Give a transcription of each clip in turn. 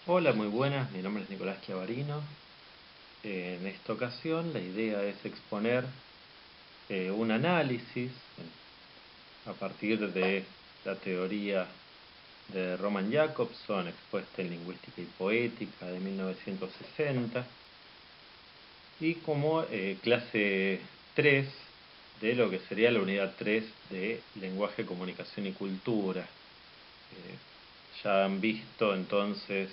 Hola, muy buenas, mi nombre es Nicolás Chiavarino. En esta ocasión la idea es exponer un análisis a partir de la teoría de Roman Jakobson, expuesta en Lingüística y Poética de 1960, y como clase 3 de lo que sería la unidad 3 de Lenguaje, Comunicación y Cultura. Ya han visto entonces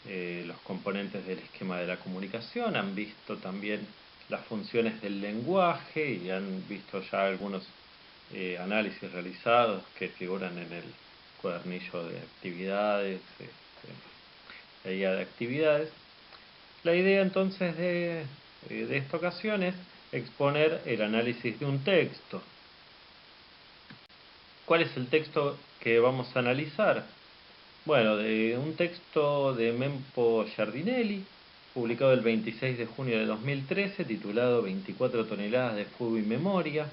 los componentes del esquema de la comunicación, han visto también las funciones del lenguaje y han visto ya algunos análisis realizados que figuran en el cuadernillo de actividades, la guía de actividades. La idea entonces de esta ocasión es exponer el análisis de un texto. ¿Cuál es el texto que vamos a analizar? Bueno, de un texto de Mempo Giardinelli, publicado el 26 de junio de 2013, titulado 24 toneladas de fuego y memoria,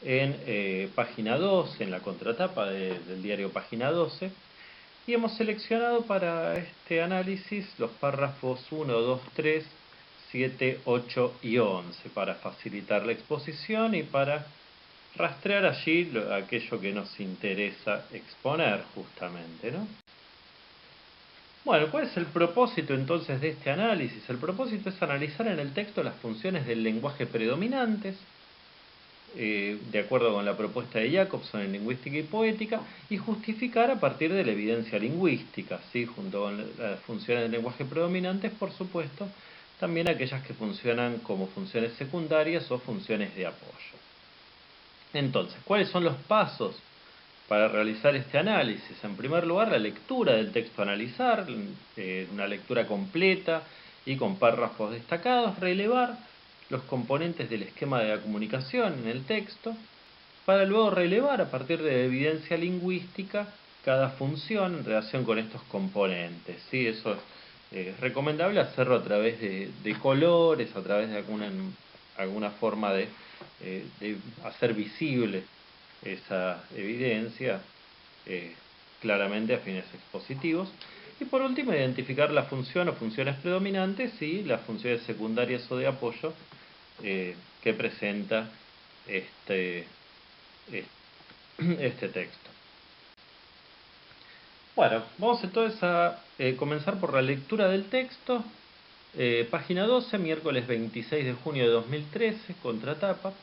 en página 12, en la contratapa del diario Página 12, y hemos seleccionado para este análisis los párrafos 1, 2, 3, 7, 8 y 11, para facilitar la exposición y para rastrear allí aquello que nos interesa exponer justamente, ¿no? Bueno, ¿cuál es el propósito entonces de este análisis? El propósito es analizar en el texto las funciones del lenguaje predominantes, de acuerdo con la propuesta de Jacobson en Lingüística y Poética, y justificar a partir de la evidencia lingüística, ¿sí? Junto con las funciones del lenguaje predominantes, por supuesto, también aquellas que funcionan como funciones secundarias o funciones de apoyo. Entonces, ¿cuáles son los pasos para realizar este análisis? En primer lugar, la lectura del texto a analizar, una lectura completa y con párrafos destacados, relevar los componentes del esquema de la comunicación en el texto, para luego relevar a partir de la evidencia lingüística cada función en relación con estos componentes. ¿Sí? Eso es recomendable hacerlo a través de colores, a través de alguna forma de hacer visible esa evidencia claramente a fines expositivos. Y por último, identificar la función o funciones predominantes y las funciones secundarias o de apoyo que presenta este, este texto. Bueno, vamos entonces a comenzar por la lectura del texto. Página 12, miércoles 26 de junio de 2013, contratapa,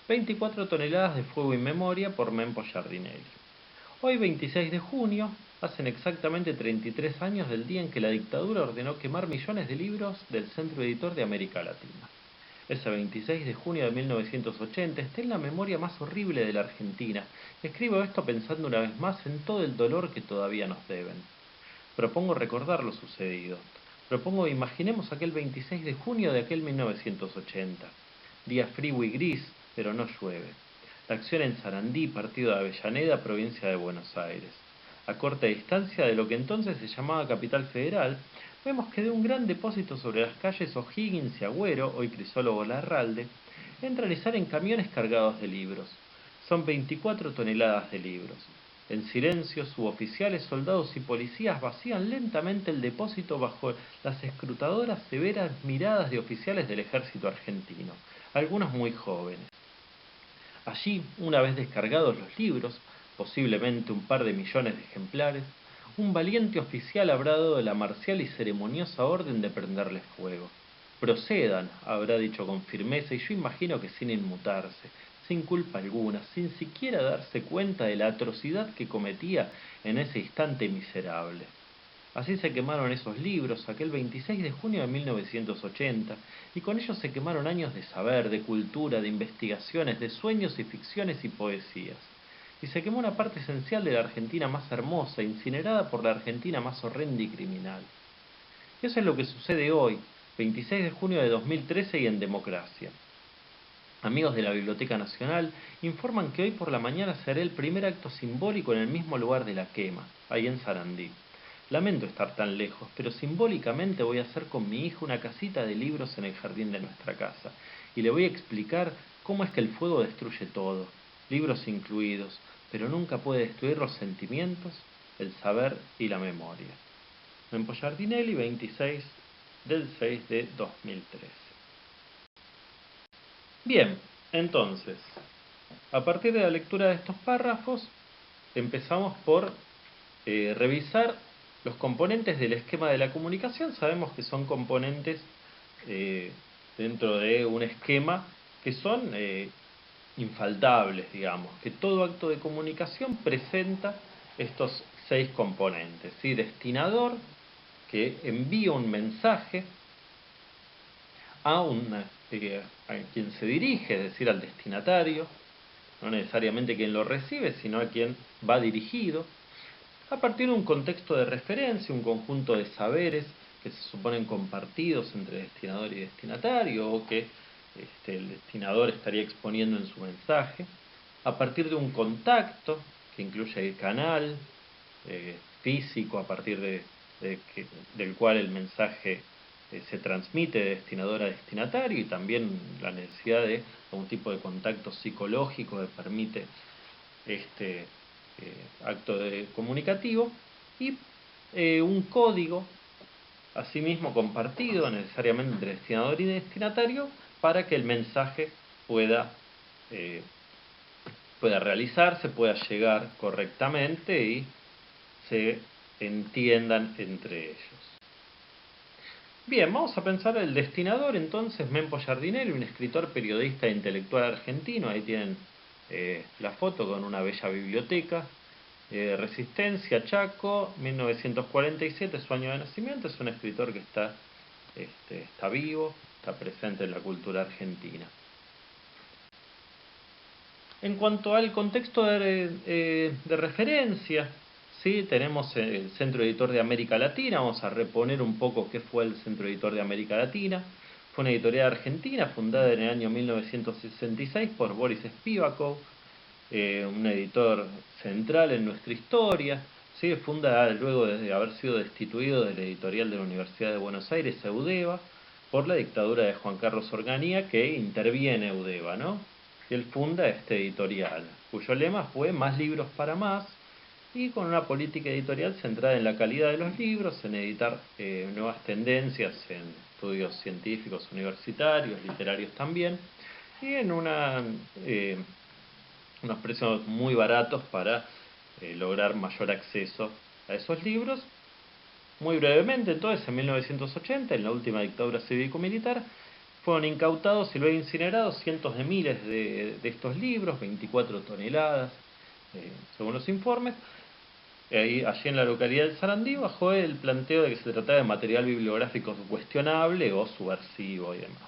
24 toneladas de fuego y memoria por Mempo Giardinelli. Hoy, 26 de junio, hacen exactamente 33 años del día en que la dictadura ordenó quemar millones de libros del Centro Editor de América Latina. Ese 26 de junio de 1980 está en la memoria más horrible de la Argentina. Escribo esto pensando una vez más en todo el dolor que todavía nos deben. Propongo recordar lo sucedido. Propongo imaginemos aquel 26 de junio de aquel 1980. Día frío y gris, pero no llueve. La acción en Sarandí, partido de Avellaneda, provincia de Buenos Aires. A corta distancia de lo que entonces se llamaba Capital Federal, vemos que de un gran depósito sobre las calles O'Higgins y Agüero, hoy Crisólogo Larralde, entran y salen camiones cargados de libros. Son 24 toneladas de libros. En silencio, suboficiales, soldados y policías vacían lentamente el depósito bajo las escrutadoras severas miradas de oficiales del ejército argentino, algunos muy jóvenes. Allí, una vez descargados los libros, posiblemente un par de millones de ejemplares, un valiente oficial habrá dado la marcial y ceremoniosa orden de prenderles fuego. Procedan, habrá dicho con firmeza, y yo imagino que sin inmutarse, sin culpa alguna, sin siquiera darse cuenta de la atrocidad que cometía en ese instante miserable. Así se quemaron esos libros aquel 26 de junio de 1980, y con ellos se quemaron años de saber, de cultura, de investigaciones, de sueños y ficciones y poesías. Y se quemó una parte esencial de la Argentina más hermosa, incinerada por la Argentina más horrenda y criminal. Y eso es lo que sucede hoy, 26 de junio de 2013 y en Democracia. Amigos de la Biblioteca Nacional informan que hoy por la mañana se hará el primer acto simbólico en el mismo lugar de la quema, ahí en Sarandí. Lamento estar tan lejos, pero simbólicamente voy a hacer con mi hijo una casita de libros en el jardín de nuestra casa, y le voy a explicar cómo es que el fuego destruye todo, libros incluidos, pero nunca puede destruir los sentimientos, el saber y la memoria. Mempo Giardinelli, 26 del 6 de 2013. Bien, entonces, a partir de la lectura de estos párrafos, empezamos por revisar los componentes del esquema de la comunicación. Sabemos que son componentes eh, dentro de un esquema que son infaltables, digamos, que todo acto de comunicación presenta estos 6 componentes, ¿sí? Destinador, que envía un mensaje a, a quien se dirige, es decir, al destinatario, no necesariamente quien lo recibe, sino a quien va dirigido, a partir de un contexto de referencia, un conjunto de saberes que se suponen compartidos entre destinador y destinatario, o que el destinador estaría exponiendo en su mensaje, a partir de un contacto que incluye el canal físico a partir del cual el mensaje se transmite de destinador a destinatario, y también la necesidad de algún tipo de contacto psicológico que permite este acto comunicativo, y un código asimismo compartido necesariamente entre destinador y destinatario para que el mensaje eh, pueda realizarse, pueda llegar correctamente y se entiendan entre ellos. Bien, vamos a pensar el destinador entonces, Mempo Giardinelli, un escritor, periodista e intelectual argentino. Ahí tienen la foto con una bella biblioteca. Resistencia, Chaco, 1947, su año de nacimiento. Es un escritor que está vivo, está presente en la cultura argentina. En cuanto al contexto de referencia, ¿sí? Tenemos el Centro Editor de América Latina. Vamos a reponer un poco qué fue el Centro Editor de América Latina. Fue una editorial argentina fundada en el año 1966 por Boris Spivakov, un editor central en nuestra historia. ¿Sí? Funda luego de haber sido destituido de la editorial de la Universidad de Buenos Aires, Eudeva, por la dictadura de Juan Carlos Organía, que interviene Eudeva, ¿no? Y él funda este editorial, cuyo lema fue "Más libros para más", y con una política editorial centrada en la calidad de los libros, en editar nuevas tendencias en estudios científicos universitarios, literarios también, y en unos precios muy baratos para lograr mayor acceso a esos libros. Muy brevemente, entonces, en 1980, en la última dictadura cívico-militar, fueron incautados y luego incinerados cientos de miles de estos libros, 24 toneladas, según los informes. Allí en la localidad de Sarandí, bajo el planteo de que se trataba de material bibliográfico cuestionable o subversivo y demás.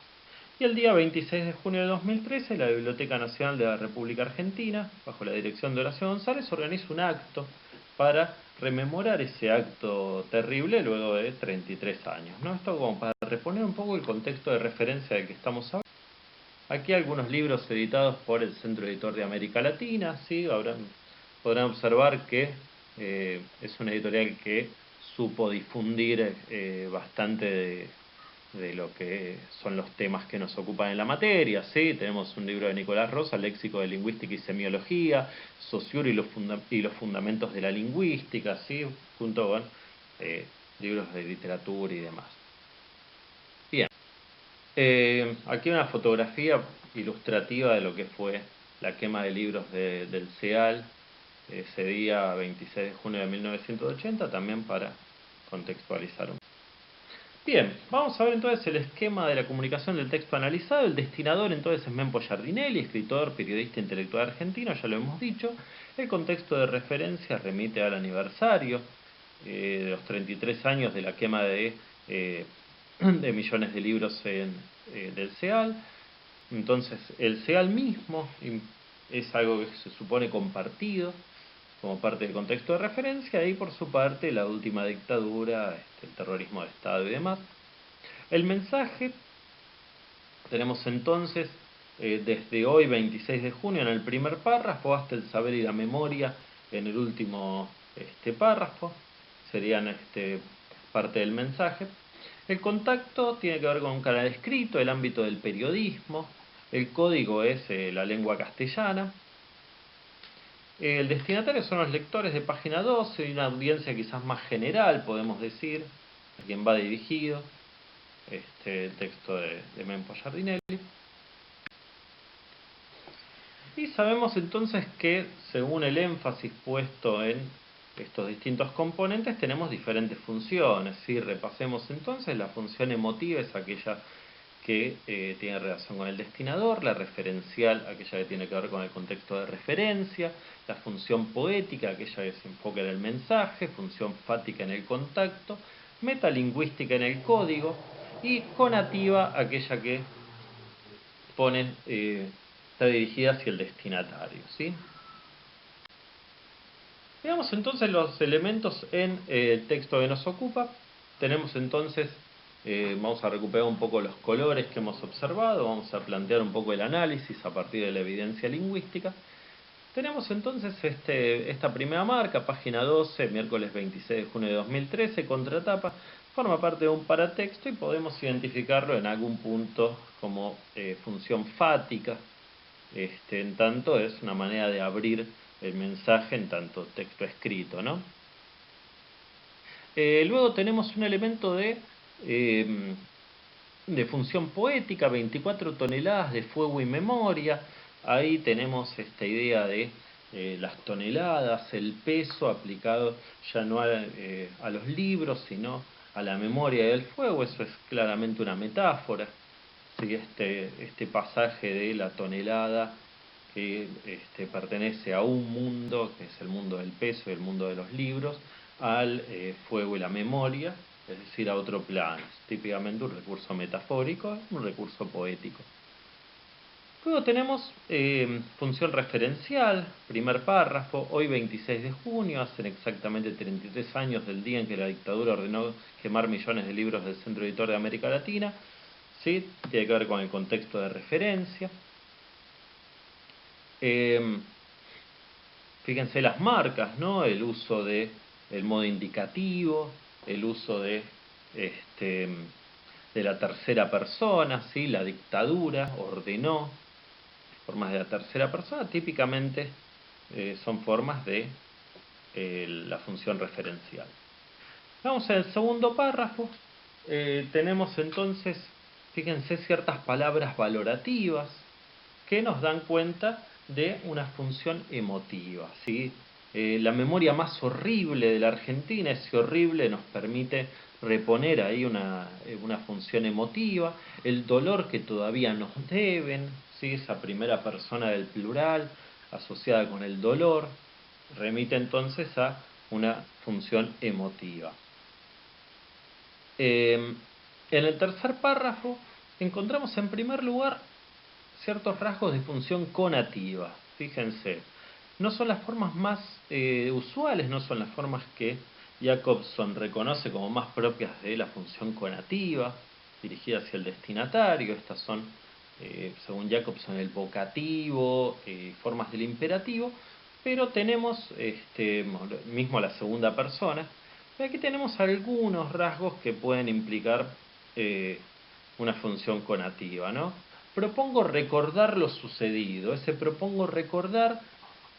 Y el día 26 de junio de 2013, la Biblioteca Nacional de la República Argentina, bajo la dirección de Horacio González, organiza un acto para rememorar ese acto terrible luego de 33 años, ¿no? Esto como para reponer un poco el contexto de referencia del que estamos hablando. Aquí algunos libros editados por el Centro Editor de América Latina, ¿sí? Podrán observar que es una editorial que supo difundir bastante de lo que son los temas que nos ocupan en la materia, ¿sí? Tenemos un libro de Nicolás Rosa, Léxico de Lingüística y Semiología, Saussure y los fundamentos de la lingüística, ¿sí? Junto con libros de literatura y demás. Bien, aquí una fotografía ilustrativa de lo que fue la quema de libros del CEAL ese día 26 de junio de 1980, también para contextualizar un. Bien, vamos a ver entonces el esquema de la comunicación del texto analizado. El destinador entonces es Mempo Giardinelli, escritor, periodista intelectual argentino, ya lo hemos dicho. El contexto de referencia remite al aniversario de los 33 años de la quema de millones de libros del CEAL. Entonces el CEAL mismo es algo que se supone compartido como parte del contexto de referencia, y por su parte la última dictadura, el terrorismo de Estado y demás. El mensaje, tenemos entonces desde hoy 26 de junio en el primer párrafo hasta el saber y la memoria en el último párrafo, serían parte del mensaje. El contacto tiene que ver con un canal escrito, el ámbito del periodismo, el código es la lengua castellana. El destinatario son los lectores de página 12 y una audiencia quizás más general, podemos decir, a quien va dirigido el texto de Mempo Giardinelli. Y sabemos entonces que, según el énfasis puesto en estos distintos componentes, tenemos diferentes funciones. ¿Sí? Repasemos entonces: la función emotiva es aquella que tiene relación con el destinador, la referencial, aquella que tiene que ver con el contexto de referencia, la función poética, aquella que se enfoca en el mensaje, función fática en el contacto, metalingüística en el código, y conativa, aquella que está dirigida hacia el destinatario. ¿Sí? Veamos entonces los elementos en el texto que nos ocupa. Tenemos entonces, vamos a recuperar un poco los colores que hemos observado, vamos a plantear un poco el análisis a partir de la evidencia lingüística. Tenemos entonces esta primera marca, página 12, miércoles 26 de junio de 2013, contratapa, forma parte de un paratexto y podemos identificarlo en algún punto como función fática. En tanto es una manera de abrir el mensaje en tanto texto escrito, ¿no? Luego tenemos un elemento de función poética, 24 toneladas de fuego y memoria. Ahí tenemos esta idea de las toneladas, el peso aplicado ya no a los libros, sino a la memoria del fuego. Eso es claramente una metáfora. ¿Sí? Este pasaje de la tonelada que pertenece a un mundo, que es el mundo del peso y el mundo de los libros, al fuego y la memoria, es decir, a otro plano. Es típicamente un recurso metafórico, un recurso poético. Luego tenemos función referencial, primer párrafo: hoy 26 de junio, hacen exactamente 33 años del día en que la dictadura ordenó quemar millones de libros del Centro Editor de América Latina. ¿Sí? Tiene que ver con el contexto de referencia. Fíjense las marcas, ¿no? El uso del modo indicativo, el uso de la tercera persona, ¿sí? La dictadura ordenó, formas de la tercera persona, típicamente son formas de la función referencial. Vamos al segundo párrafo. Tenemos entonces, fíjense, ciertas palabras valorativas que nos dan cuenta de una función emotiva. ¿Sí? La memoria más horrible de la Argentina, ese horrible nos permite reponer ahí una función emotiva. El dolor que todavía nos deben, ¿sí? Esa primera persona del plural asociada con el dolor, remite entonces a una función emotiva. En el tercer párrafo encontramos en primer lugar ciertos rasgos de función conativa. Fíjense, no son las formas más usuales, no son las formas que Jacobson reconoce como más propias de la función conativa, dirigida hacia el destinatario. Estas son, según Jacobson, el vocativo, formas del imperativo, pero tenemos mismo la segunda persona. Y aquí tenemos algunos rasgos que pueden implicar una función conativa, ¿no? Propongo recordar lo sucedido. Ese propongo recordar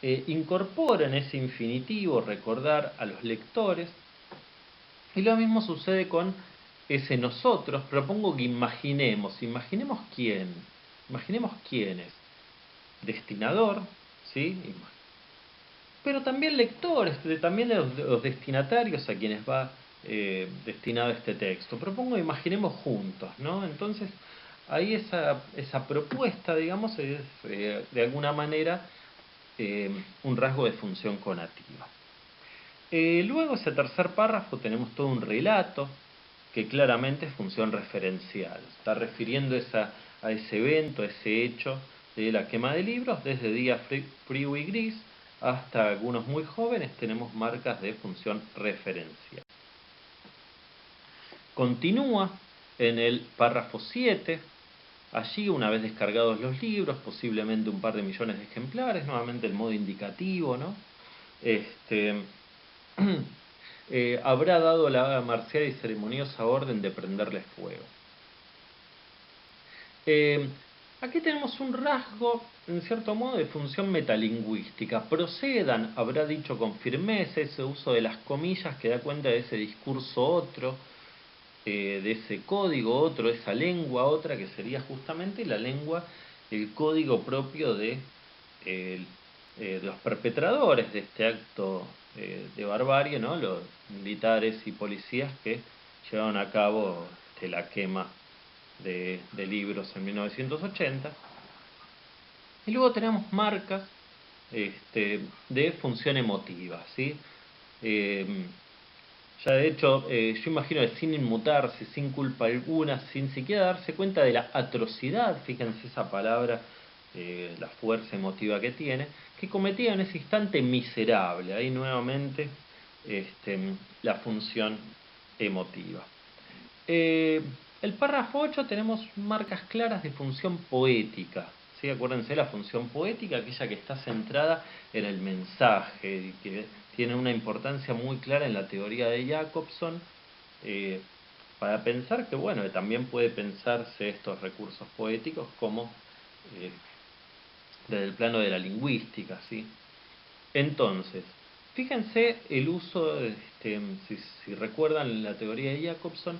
incorpora en ese infinitivo recordar a los lectores. Y lo mismo sucede con ese nosotros. Propongo que imaginemos. Imaginemos quién. Imaginemos quién es. Destinador, ¿sí? Pero también lectores, también los destinatarios a quienes va destinado este texto. Propongo que imaginemos juntos, ¿no? Entonces, ahí esa propuesta, digamos, es de alguna manera un rasgo de función conativa. Luego, ese tercer párrafo, tenemos todo un relato que claramente es función referencial. Está refiriendo a ese evento, a ese hecho de la quema de libros. Desde día frío y gris hasta algunos muy jóvenes tenemos marcas de función referencial. Continúa en el párrafo 7. Allí, una vez descargados los libros, posiblemente un par de millones de ejemplares, nuevamente el modo indicativo, ¿no? Habrá dado la marcial y ceremoniosa orden de prenderles fuego. Aquí tenemos un rasgo, en cierto modo, de función metalingüística. Procedan, habrá dicho con firmeza, ese uso de las comillas que da cuenta de ese discurso otro, de ese código otro, esa lengua otra, que sería justamente la lengua, el código propio de los perpetradores de este acto de barbarie, ¿no? Los militares y policías que llevaron a cabo la quema de libros en 1980. Y luego tenemos marcas de función emotiva, ¿sí? Eh, ya de hecho, yo imagino que sin inmutarse, sin culpa alguna, sin siquiera darse cuenta de la atrocidad, fíjense esa palabra, la fuerza emotiva que tiene, que cometía en ese instante miserable, ahí nuevamente la función emotiva. Eh, el párrafo 8 tenemos marcas claras de función poética. ¿Sí? Acuérdense, la función poética, aquella que está centrada en el mensaje, y que tiene una importancia muy clara en la teoría de Jacobson, eh, para pensar que, bueno, que también puede pensarse estos recursos poéticos como eh, desde el plano de la lingüística, ¿sí? Entonces, fíjense el uso, si recuerdan la teoría de Jacobson,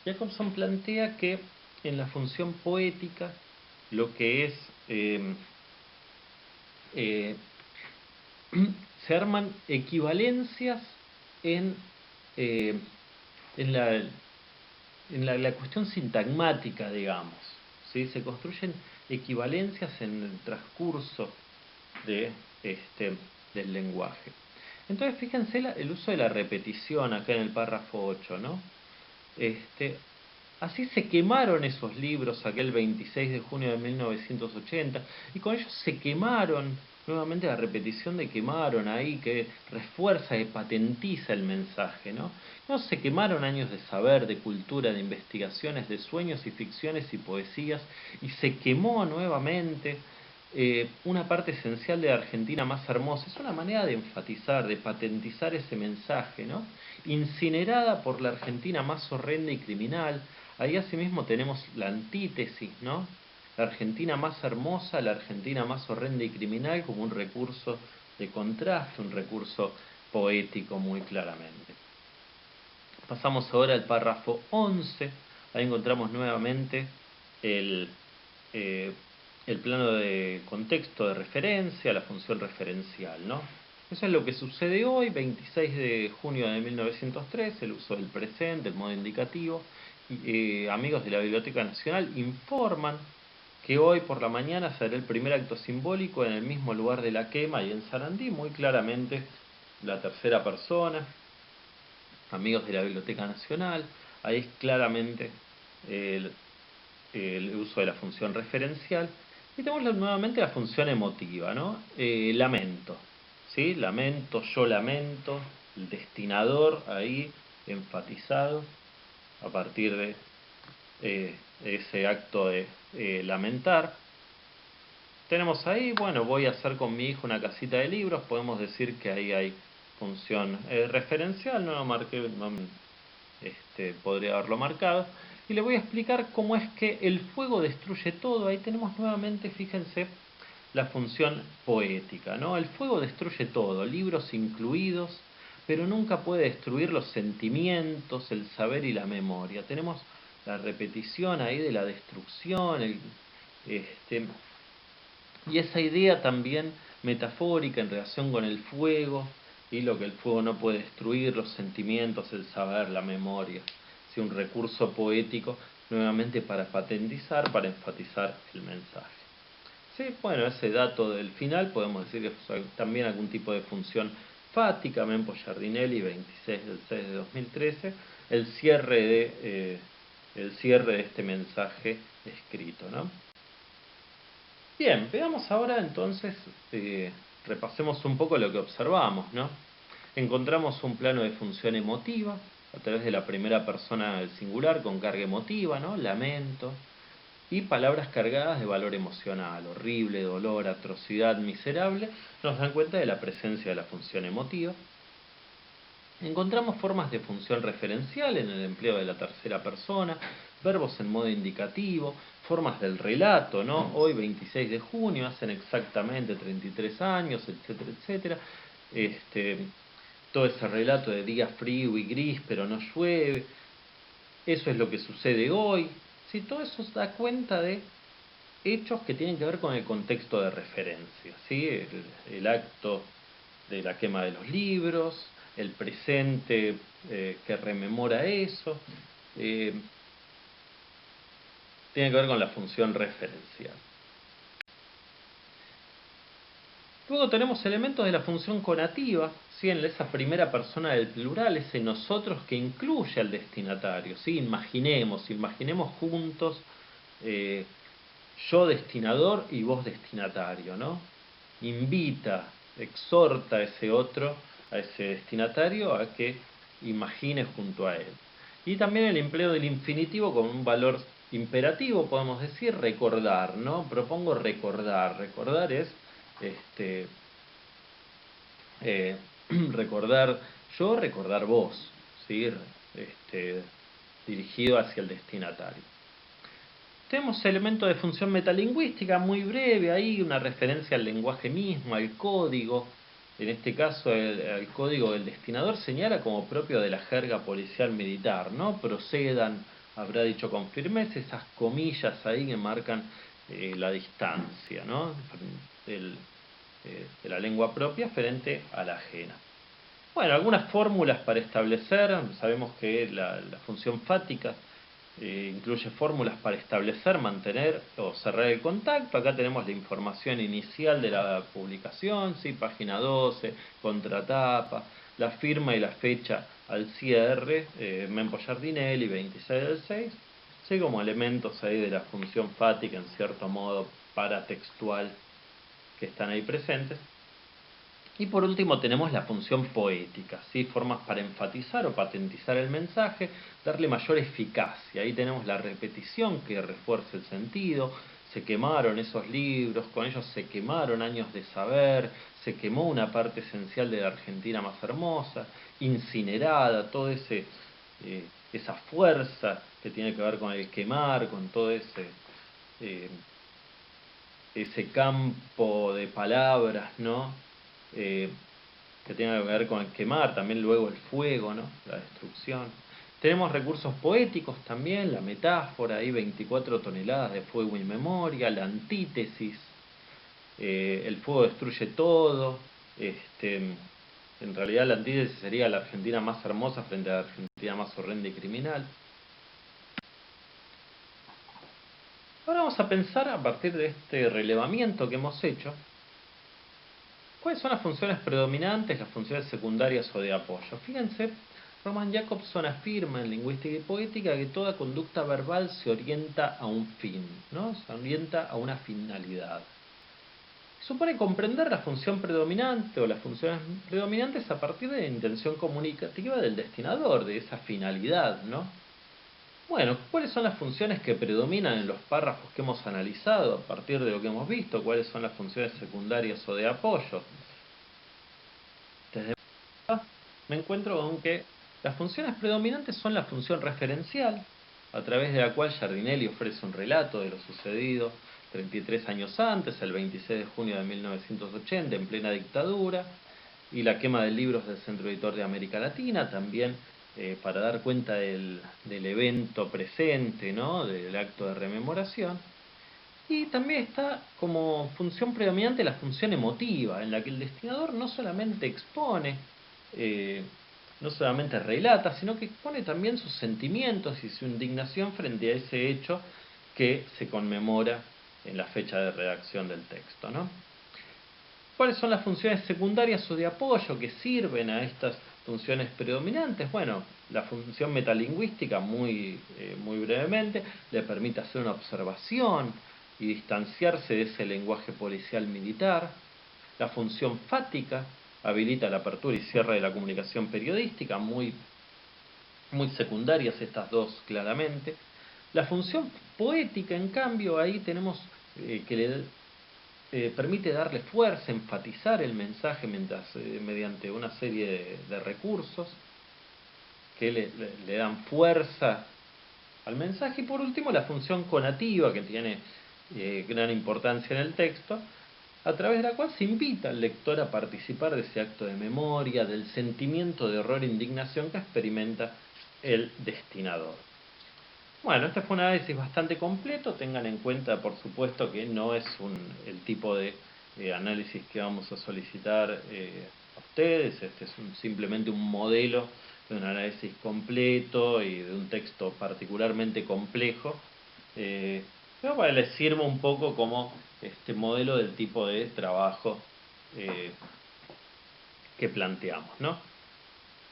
Jacobson plantea que en la función poética lo que es, eh, se arman equivalencias en, eh, en la cuestión sintagmática, digamos, ¿sí? Se construyen equivalencias en el transcurso de, este, del lenguaje. Entonces, fíjense el uso de la repetición acá en el párrafo 8, ¿no? Así se quemaron esos libros aquel 26 de junio de 1980 y con ellos se quemaron, nuevamente la repetición de quemaron ahí que refuerza y patentiza el mensaje, ¿no? No se quemaron años de saber, de cultura, de investigaciones, de sueños y ficciones y poesías y se quemó nuevamente una parte esencial de la Argentina más hermosa. Es una manera de enfatizar, de patentizar ese mensaje, ¿no? Incinerada por la Argentina más horrenda y criminal. Ahí asimismo tenemos la antítesis, ¿no? La Argentina más hermosa, la Argentina más horrenda y criminal como un recurso de contraste, un recurso poético muy claramente. Pasamos ahora al párrafo 11. Ahí encontramos nuevamente el, eh, el plano de contexto de referencia, la función referencial, ¿no? Eso es lo que sucede hoy, 26 de junio de 1903, el uso del presente, el modo indicativo. Amigos de la Biblioteca Nacional informan que hoy por la mañana será el primer acto simbólico en el mismo lugar de la quema y en Sarandí, muy claramente la tercera persona. Amigos de la Biblioteca Nacional, ahí es claramente el, el uso de la función referencial. Y tenemos nuevamente la función emotiva, ¿no? Lamento, ¿sí? Lamento, yo lamento, el destinador ahí enfatizado a partir de ese acto de lamentar. Tenemos ahí, bueno, voy a hacer con mi hijo una casita de libros, podemos decir que ahí hay función referencial, no lo marqué, no, podría haberlo marcado. Y le voy a explicar cómo es que el fuego destruye todo. Ahí tenemos nuevamente, fíjense, la función poética, ¿no? El fuego destruye todo, libros incluidos, pero nunca puede destruir los sentimientos, el saber y la memoria. Tenemos la repetición ahí de la destrucción, este, y esa idea también metafórica en relación con el fuego y lo que el fuego no puede destruir, los sentimientos, el saber, la memoria. Sí, un recurso poético nuevamente para patentizar, para enfatizar el mensaje. Sí, bueno, ese dato del final podemos decir que es también algún tipo de función fática, Mempo Giardinelli, 26 del 6 de 2013, el el cierre de este mensaje escrito, ¿no? Bien, veamos ahora entonces, repasemos un poco lo que observamos, ¿no? Encontramos un plano de función emotiva a través de la primera persona del singular con carga emotiva, ¿no? Lamento, y palabras cargadas de valor emocional, horrible, dolor, atrocidad, miserable, nos dan cuenta de la presencia de la función emotiva. Encontramos formas de función referencial en el empleo de la tercera persona, verbos en modo indicativo, formas del relato, ¿no? Hoy 26 de junio, hacen exactamente 33 años, etcétera, etcétera. Todo ese relato de día frío y gris, pero no llueve. Eso es lo que sucede hoy. ¿Sí? Todo eso da cuenta de hechos que tienen que ver con el contexto de referencia, ¿sí? El acto de la quema de los libros, el presente que rememora eso, eh, tiene que ver con la función referencial. Luego tenemos elementos de la función conativa, ¿sí? En esa primera persona del plural, ese nosotros que incluye al destinatario, ¿sí? Imaginemos juntos, eh, yo destinador y vos destinatario, ¿no? Invita, exhorta a ese otro, a ese destinatario, a que imagine junto a él. Y también el empleo del infinitivo con un valor imperativo, podemos decir, recordar, ¿no? Propongo recordar. Recordar es eh, recordar yo, recordar vos, ¿sí? Dirigido hacia el destinatario. Tenemos elementos de función metalingüística muy breve ahí, una referencia al lenguaje mismo, al código. En este caso, el código del destinador señala como propio de la jerga policial militar, ¿no? Procedan, habrá dicho con firmeza, esas comillas ahí que marcan la distancia, ¿no? De la lengua propia frente a la ajena. Bueno, algunas fórmulas para establecer, sabemos que la función fática incluye fórmulas para establecer, mantener o cerrar el contacto. Acá tenemos la información inicial de la publicación, ¿sí? Página 12, contratapa, la firma y la fecha al cierre, Mempo Giardinelli, 26 del 6, ¿sí? Como elementos ahí de la función fática, en cierto modo paratextual, que están ahí presentes. Y por último tenemos la función poética, ¿sí? Formas para enfatizar o patentizar el mensaje, darle mayor eficacia. Ahí tenemos la repetición que refuerza el sentido. Se quemaron esos libros, con ellos se quemaron años de saber, se quemó una parte esencial de la Argentina más hermosa, incinerada, todo esa fuerza que tiene que ver con el quemar, con todo eh, ese campo de palabras, ¿no? Eh, que tiene que ver con el quemar, también luego el fuego, ¿no? La destrucción. Tenemos recursos poéticos también, la metáfora, ahí 24 toneladas de fuego y memoria, la antítesis, el fuego destruye todo, en realidad la antítesis sería la Argentina más hermosa frente a la Argentina más horrenda y criminal. Ahora vamos a pensar, a partir de este relevamiento que hemos hecho, ¿cuáles son las funciones predominantes, las funciones secundarias o de apoyo? Fíjense, Roman Jacobson afirma en Lingüística y Poética que toda conducta verbal se orienta a un fin, ¿no? Se orienta a una finalidad. Supone comprender la función predominante o las funciones predominantes a partir de la intención comunicativa del destinador, de esa finalidad, ¿no? Bueno, ¿cuáles son las funciones que predominan en los párrafos que hemos analizado a partir de lo que hemos visto? ¿Cuáles son las funciones secundarias o de apoyo? Desde acá me encuentro con que las funciones predominantes son la función referencial, a través de la cual Giardinelli ofrece un relato de lo sucedido 33 años antes, el 26 de junio de 1980, en plena dictadura, y la quema de libros del Centro Editor de América Latina, también para dar cuenta del evento presente, ¿no? Del acto de rememoración. Y también está como función predominante la función emotiva, en la que el destinador no solamente expone, eh, no solamente relata, sino que expone también sus sentimientos y su indignación frente a ese hecho que se conmemora en la fecha de redacción del texto, ¿no? ¿Cuáles son las funciones secundarias o de apoyo que sirven a estas funciones predominantes? Bueno, la función metalingüística, muy brevemente, le permite hacer una observación y distanciarse de ese lenguaje policial militar. La función fática habilita la apertura y cierre de la comunicación periodística, muy secundarias estas dos claramente. La función poética, en cambio, ahí tenemos que le permite darle fuerza, enfatizar el mensaje mediante una serie de recursos que le dan fuerza al mensaje. Y por último, la función conativa, que tiene gran importancia en el texto, a través de la cual se invita al lector a participar de ese acto de memoria, del sentimiento de horror e indignación que experimenta el destinador. Bueno, este fue un análisis bastante completo. Tengan en cuenta, por supuesto, que no es el tipo de análisis que vamos a solicitar a ustedes. Este es simplemente un modelo de un análisis completo y de un texto particularmente complejo. Pero para les sirva un poco como este modelo del tipo de trabajo eh, que planteamos, ¿no?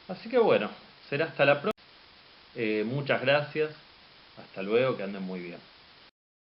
Así que bueno, será hasta la próxima. Muchas gracias. Hasta luego, que anden muy bien.